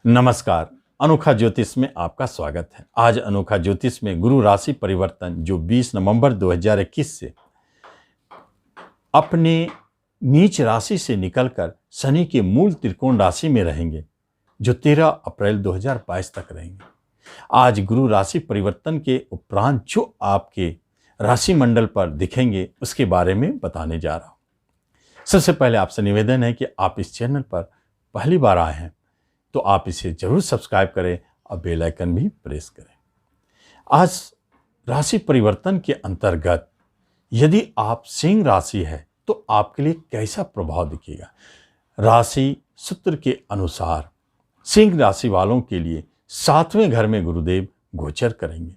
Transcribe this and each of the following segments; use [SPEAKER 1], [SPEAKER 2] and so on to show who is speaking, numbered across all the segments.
[SPEAKER 1] नमस्कार। अनोखा ज्योतिष में आपका स्वागत है। आज अनोखा ज्योतिष में गुरु राशि परिवर्तन जो 20 नवंबर 2021 से अपने नीच राशि से निकलकर शनि के मूल त्रिकोण राशि में रहेंगे, जो 13 अप्रैल 2022 तक रहेंगे। आज गुरु राशि परिवर्तन के उपरांत जो आपके राशि मंडल पर दिखेंगे, उसके बारे में बताने जा रहा हूं। सबसे पहले आपसे निवेदन है कि आप इस चैनल पर पहली बार आए हैं तो आप इसे जरूर सब्सक्राइब करें और बेल आइकन भी प्रेस करें। आज राशि परिवर्तन के अंतर्गत यदि आप सिंह राशि है तो आपके लिए कैसा प्रभाव दिखेगा। राशि सूत्र के अनुसार सिंह राशि वालों के लिए 7वें घर में गुरुदेव गोचर करेंगे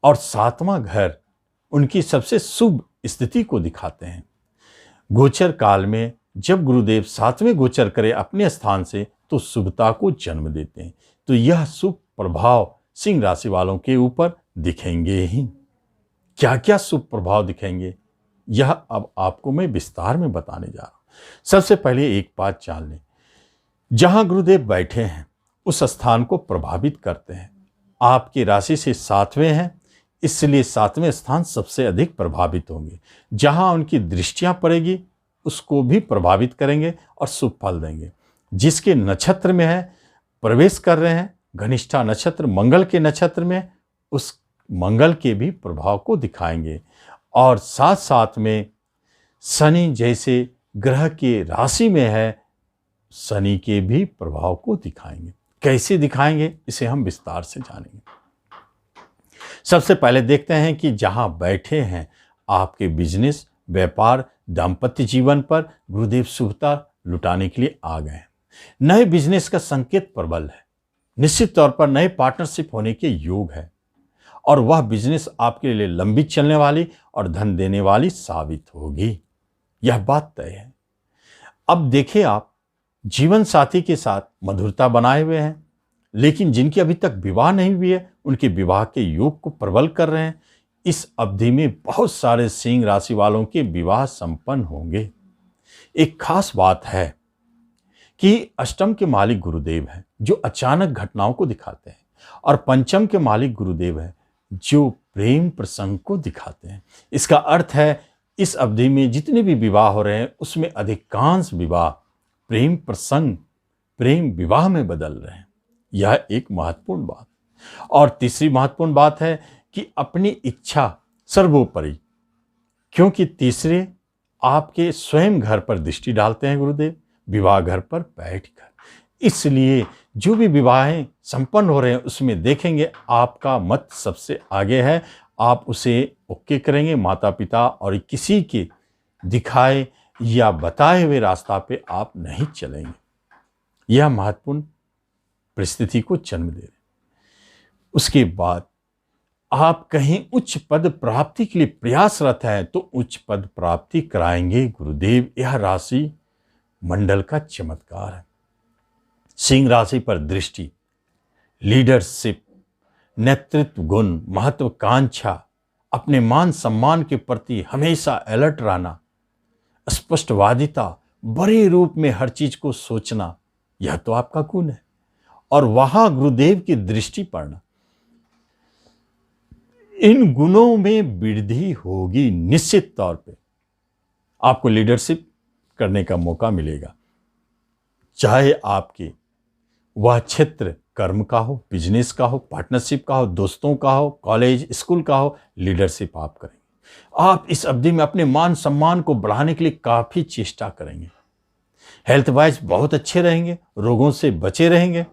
[SPEAKER 1] और 7वां घर उनकी सबसे शुभ स्थिति को दिखाते हैं। गोचर काल में जब गुरुदेव 7वें गोचर करे अपने स्थान से तो शुभता को जन्म देते हैं, तो यह शुभ प्रभाव सिंह राशि वालों के ऊपर दिखेंगे ही। क्या क्या शुभ प्रभाव दिखेंगे यह अब आपको मैं विस्तार में बताने जा रहा हूं। सबसे पहले एक बात जान लें, जहां गुरुदेव बैठे हैं उस स्थान को प्रभावित करते हैं। आपकी राशि से 7वें हैं, इसलिए 7वें स्थान सबसे अधिक प्रभावित होंगे। जहां उनकी दृष्टियां पड़ेगी उसको भी प्रभावित करेंगे और शुभ फल देंगे। जिसके नक्षत्र में है, प्रवेश कर रहे हैं, घनिष्ठा नक्षत्र मंगल के नक्षत्र में, उस मंगल के भी प्रभाव को दिखाएंगे। और साथ साथ में शनि जैसे ग्रह के राशि में है, शनि के भी प्रभाव को दिखाएंगे। कैसे दिखाएंगे इसे हम विस्तार से जानेंगे। सबसे पहले देखते हैं कि जहां बैठे हैं आपके बिजनेस, व्यापार, दाम्पत्य जीवन पर गुरुदेव शुभता लुटाने के लिए आ गए हैं। नए बिजनेस का संकेत प्रबल है। निश्चित तौर पर नए पार्टनरशिप होने के योग है और वह बिजनेस आपके लिए लंबी चलने वाली और धन देने वाली साबित होगी, यह बात तय है। अब देखिए, आप जीवन साथी के साथ मधुरता बनाए हुए हैं, लेकिन जिनकी अभी तक विवाह नहीं हुई है उनके विवाह के योग को प्रबल कर रहे हैं। इस अवधि में बहुत सारे सिंह राशि वालों के विवाह संपन्न होंगे। एक खास बात है कि अष्टम के मालिक गुरुदेव हैं जो अचानक घटनाओं को दिखाते हैं, और पंचम के मालिक गुरुदेव हैं जो प्रेम प्रसंग को दिखाते हैं। इसका अर्थ है इस अवधि में जितने भी विवाह हो रहे हैं उसमें अधिकांश विवाह प्रेम प्रसंग, प्रेम विवाह में बदल रहे हैं। यह एक महत्वपूर्ण बात। और तीसरी महत्वपूर्ण बात है कि अपनी इच्छा सर्वोपरि, क्योंकि तीसरे आपके स्वयं घर पर दृष्टि डालते हैं गुरुदेव, विवाह घर पर बैठकर। इसलिए जो भी विवाहें संपन्न हो रहे हैं उसमें देखेंगे आपका मत सबसे आगे है। आप उसे ओके करेंगे। माता पिता और किसी के दिखाए या बताए हुए रास्ता पे आप नहीं चलेंगे। यह महत्वपूर्ण परिस्थिति को जन्म दे रहे। उसके बाद आप कहीं उच्च पद प्राप्ति के लिए प्रयासरत हैं तो उच्च पद प्राप्ति कराएंगे गुरुदेव। यह राशि मंडल का चमत्कार है। सिंह राशि पर दृष्टि, लीडरशिप, नेतृत्व गुण, महत्वाकांक्षा, अपने मान सम्मान के प्रति हमेशा अलर्ट रहना, स्पष्टवादिता, बड़े रूप में हर चीज को सोचना, यह तो आपका गुण है। और वहां गुरुदेव की दृष्टि पड़ना, इन गुणों में वृद्धि होगी। निश्चित तौर पे आपको लीडरशिप करने का मौका मिलेगा, चाहे आपके वह क्षेत्र कर्म का हो, बिजनेस का हो, पार्टनरशिप का हो, दोस्तों का हो, कॉलेज स्कूल का हो, लीडरशिप आप करेंगे। आप इस अवधि में अपने मान सम्मान को बढ़ाने के लिए काफी चेष्टा करेंगे। हेल्थ वाइज बहुत अच्छे रहेंगे, रोगों से बचे रहेंगे,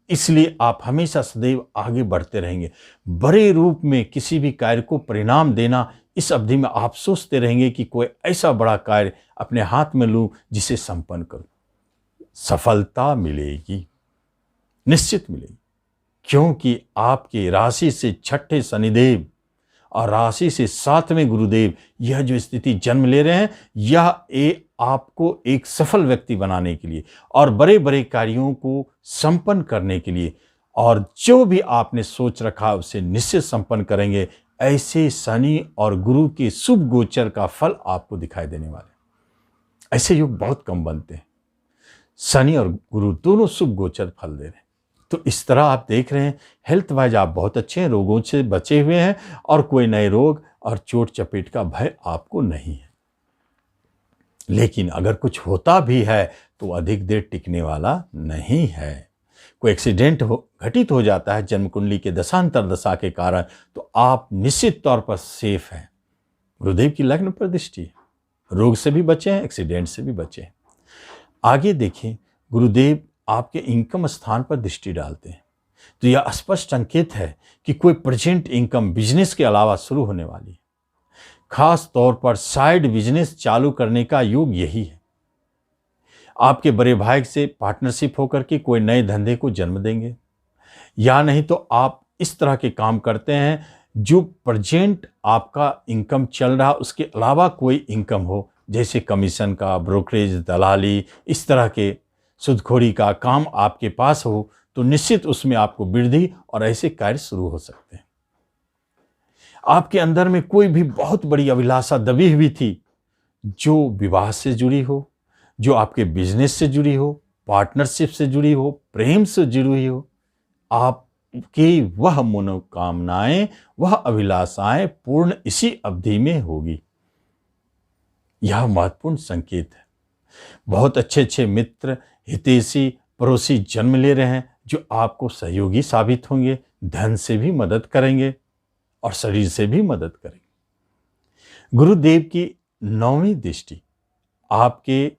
[SPEAKER 1] इसलिए आप हमेशा सदैव आगे बढ़ते रहेंगे। बड़े रूप में किसी भी कार्य को परिणाम देना, इस अवधि में आप सोचते रहेंगे कि कोई ऐसा बड़ा कार्य अपने हाथ में लूं जिसे संपन्न करूं। सफलता मिलेगी, निश्चित मिलेगी, क्योंकि आपकी राशि से छठे शनिदेव और राशि से 7वें गुरुदेव यह जो स्थिति जन्म ले रहे हैं, यह आपको एक सफल व्यक्ति बनाने के लिए और बड़े बड़े कार्यों को संपन्न करने के लिए, और जो भी आपने सोच रखा उसे निश्चित संपन्न करेंगे। ऐसे शनि और गुरु के शुभ गोचर का फल आपको दिखाई देने वाले। ऐसे योग बहुत कम बनते हैं। शनि और गुरु दोनों शुभ गोचर फल दे रहे हैं। तो इस तरह आप देख रहे हैं हेल्थ वाइज आप बहुत अच्छे हैं, रोगों से बचे हुए हैं और कोई नए रोग और चोट चपेट का भय आपको नहीं है। लेकिन अगर कुछ होता भी है तो अधिक देर टिकने वाला नहीं है। कोई एक्सीडेंट घटित हो जाता है जन्म कुंडली के दशांतर दशा के कारण तो आप निश्चित तौर पर सेफ हैं। गुरुदेव की लग्न पर दृष्टि है, रोग से भी बचे हैं, एक्सीडेंट से भी बचे हैं। आगे देखिए, गुरुदेव आपके इनकम स्थान पर दृष्टि डालते हैं तो यह स्पष्ट संकेत है कि कोई प्रेजेंट इनकम बिजनेस के अलावा शुरू होने वाली है। खास तौर पर साइड बिजनेस चालू करने का योग यही है। आपके बड़े भाई से पार्टनरशिप होकर के कोई नए धंधे को जन्म देंगे, या नहीं तो आप इस तरह के काम करते हैं जो प्रेजेंट आपका इनकम चल रहा उसके अलावा कोई इनकम हो, जैसे कमीशन का, ब्रोकरेज, दलाली, इस तरह के सूदखोरी का काम आपके पास हो तो निश्चित उसमें आपको वृद्धि और ऐसे कार्य शुरू हो सकते हैं। आपके अंदर में कोई भी बहुत बड़ी अभिलाषा दबी हुई थी जो विवाह से जुड़ी हो, जो आपके बिजनेस से जुड़ी हो, पार्टनरशिप से जुड़ी हो, प्रेम से जुड़ी हो, आपकी वह मनोकामनाएं, वह अभिलाषाएं पूर्ण इसी अवधि में होगी। यह महत्वपूर्ण संकेत है। बहुत अच्छे अच्छे मित्र, हितैषी, पड़ोसी जन्म ले रहे हैं जो आपको सहयोगी साबित होंगे, धन से भी मदद करेंगे और शरीर से भी मदद करेंगे। गुरुदेव की 9वीं दृष्टि आपके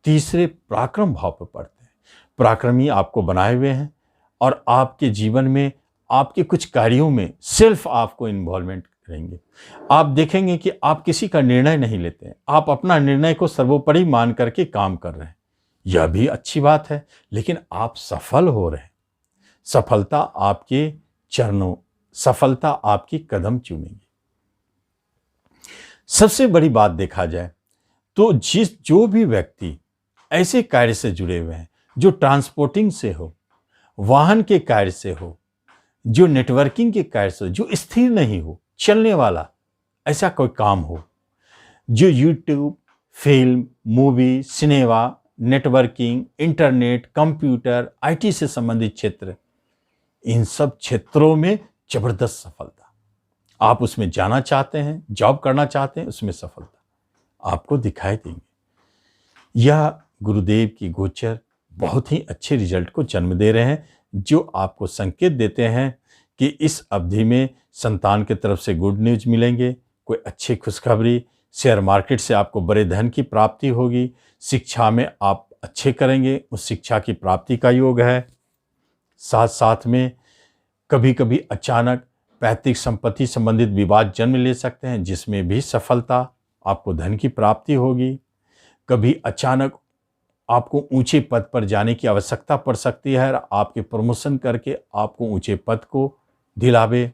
[SPEAKER 1] तीसरे पराक्रम भाव पर पड़ते हैं। पराक्रमी आपको बनाए हुए हैं और आपके जीवन में आपके कुछ कार्यों में सिर्फ आपको इन्वॉल्वमेंट करेंगे। आप देखेंगे कि आप किसी का निर्णय नहीं लेते हैं, आप अपना निर्णय को सर्वोपरि मान करके काम कर रहे हैं। यह भी अच्छी बात है, लेकिन आप सफल हो रहे हैं। सफलता आपके चरणों, सफलता आपकी कदम चूमेगी। सबसे बड़ी बात देखा जाए तो जो भी व्यक्ति ऐसे कार्य से जुड़े हुए हैं जो ट्रांसपोर्टिंग से हो, वाहन के कार्य से हो, जो नेटवर्किंग के कार्य से हो, जो स्थिर नहीं हो, चलने वाला ऐसा कोई काम हो, जो YouTube, film, movie, cinema, networking, internet, computer, IT से संबंधित क्षेत्र, इन सब क्षेत्रों में जबरदस्त सफलता। आप उसमें जाना चाहते हैं, जॉब करना चाहते हैं, उसमें सफलता आपको दिखाई देंगे। यह गुरुदेव की गोचर बहुत ही अच्छे रिजल्ट को जन्म दे रहे हैं, जो आपको संकेत देते हैं कि इस अवधि में संतान की तरफ से गुड न्यूज मिलेंगे, कोई अच्छी खुशखबरी, शेयर मार्केट से आपको बड़े धन की प्राप्ति होगी, शिक्षा में आप अच्छे करेंगे, उस शिक्षा की प्राप्ति का योग है। साथ साथ में कभी कभी अचानक पैतृक संपत्ति संबंधित विवाद जन्म ले सकते हैं, जिसमें भी सफलता, आपको धन की प्राप्ति होगी। कभी अचानक आपको ऊंचे पद पर जाने की आवश्यकता पड़ सकती है और आपके प्रमोशन करके आपको ऊंचे पद को दिलावे,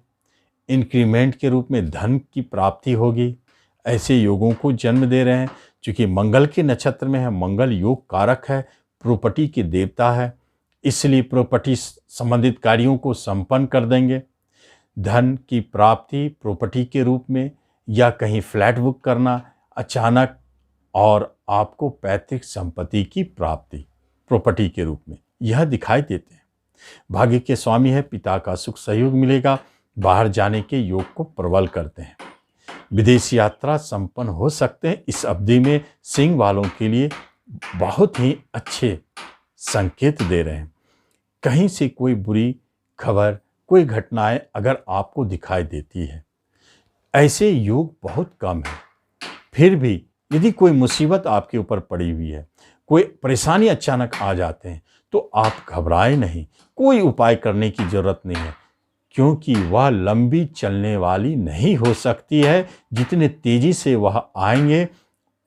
[SPEAKER 1] इंक्रीमेंट के रूप में धन की प्राप्ति होगी। ऐसे योगों को जन्म दे रहे हैं। चूँकि मंगल के नक्षत्र में है, मंगल योग कारक है, प्रॉपर्टी के देवता है, इसलिए प्रॉपर्टी संबंधित कार्यों को संपन्न कर देंगे। धन की प्राप्ति प्रॉपर्टी के रूप में या कहीं फ्लैट बुक करना अचानक, और आपको पैतृक संपत्ति की प्राप्ति प्रॉपर्टी के रूप में, यह दिखाई देते हैं। भाग्य के स्वामी है, पिता का सुख सहयोग मिलेगा, बाहर जाने के योग को प्रबल करते हैं। विदेश यात्रा संपन्न हो सकते हैं। इस अवधि में सिंह वालों के लिए बहुत ही अच्छे संकेत दे रहे हैं। कहीं से कोई बुरी खबर, कोई घटनाएं अगर आपको दिखाई देती है, ऐसे योग बहुत कम है। फिर भी यदि कोई मुसीबत आपके ऊपर पड़ी हुई है, कोई परेशानी अचानक आ जाते हैं, तो आप घबराएं नहीं, कोई उपाय करने की जरूरत नहीं है, क्योंकि वह लंबी चलने वाली नहीं हो सकती है। जितने तेजी से वह आएंगे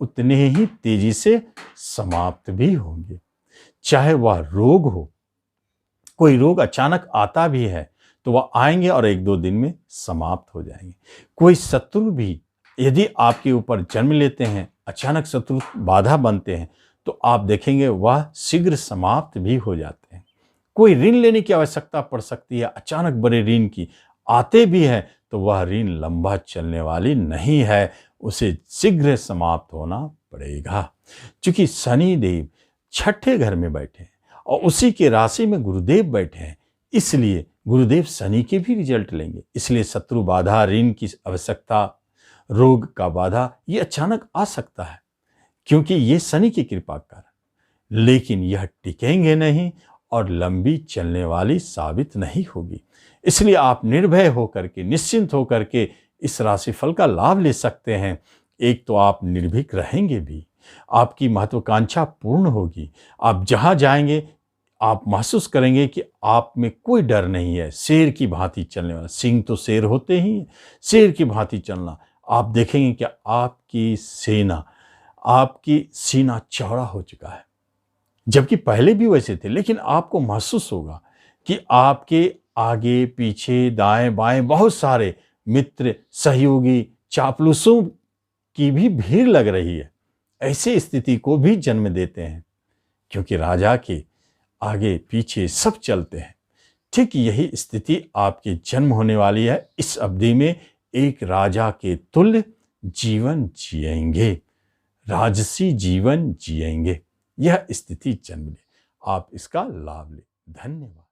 [SPEAKER 1] उतने ही तेजी से समाप्त भी होंगे। चाहे वह रोग हो, कोई रोग अचानक आता भी है तो वह आएंगे और 1-2 दिन में समाप्त हो जाएंगे। कोई शत्रु भी यदि आपके ऊपर जन्म लेते हैं, अचानक शत्रु बाधा बनते हैं, तो आप देखेंगे वह शीघ्र समाप्त भी हो जाते हैं। कोई ऋण लेने की आवश्यकता पड़ सकती है, अचानक बड़े ऋण की आते भी हैं, तो वह ऋण लंबा चलने वाली नहीं है, उसे शीघ्र समाप्त होना पड़ेगा। क्योंकि शनि देव 6ठे घर में बैठे हैं और उसी के राशि में गुरुदेव बैठे हैं, इसलिए गुरुदेव शनि के भी रिजल्ट लेंगे। इसलिए शत्रु बाधा, ऋण की आवश्यकता, रोग का बाधा ये अचानक आ सकता है, क्योंकि ये शनि की कृपा का कारण, लेकिन यह टिकेंगे नहीं और लंबी चलने वाली साबित नहीं होगी। इसलिए आप निर्भय होकर के, निश्चिंत होकर के इस राशिफल का लाभ ले सकते हैं। एक तो आप निर्भीक रहेंगे भी, आपकी महत्वाकांक्षा पूर्ण होगी। आप जहां जाएंगे आप महसूस करेंगे कि आप में कोई डर नहीं है। शेर की भांति चलने वाला, सिंह तो शेर होते ही हैं, शेर की भांति चलना। आप देखेंगे कि आपकी सीना चौड़ा हो चुका है, जबकि पहले भी वैसे थे, लेकिन आपको महसूस होगा कि आपके आगे पीछे दाएं बाएं बहुत सारे मित्र, सहयोगी, चापलूसों की भी भीड़ लग रही है। ऐसे स्थिति को भी जन्म देते हैं, क्योंकि राजा के आगे पीछे सब चलते हैं। ठीक यही स्थिति आपके जन्म होने वाली है। इस अवधि में एक राजा के तुल्य जीवन जिएंगे, राजसी जीवन जिएंगे। यह स्थिति जन्म ले, आप इसका लाभ लें। धन्यवाद।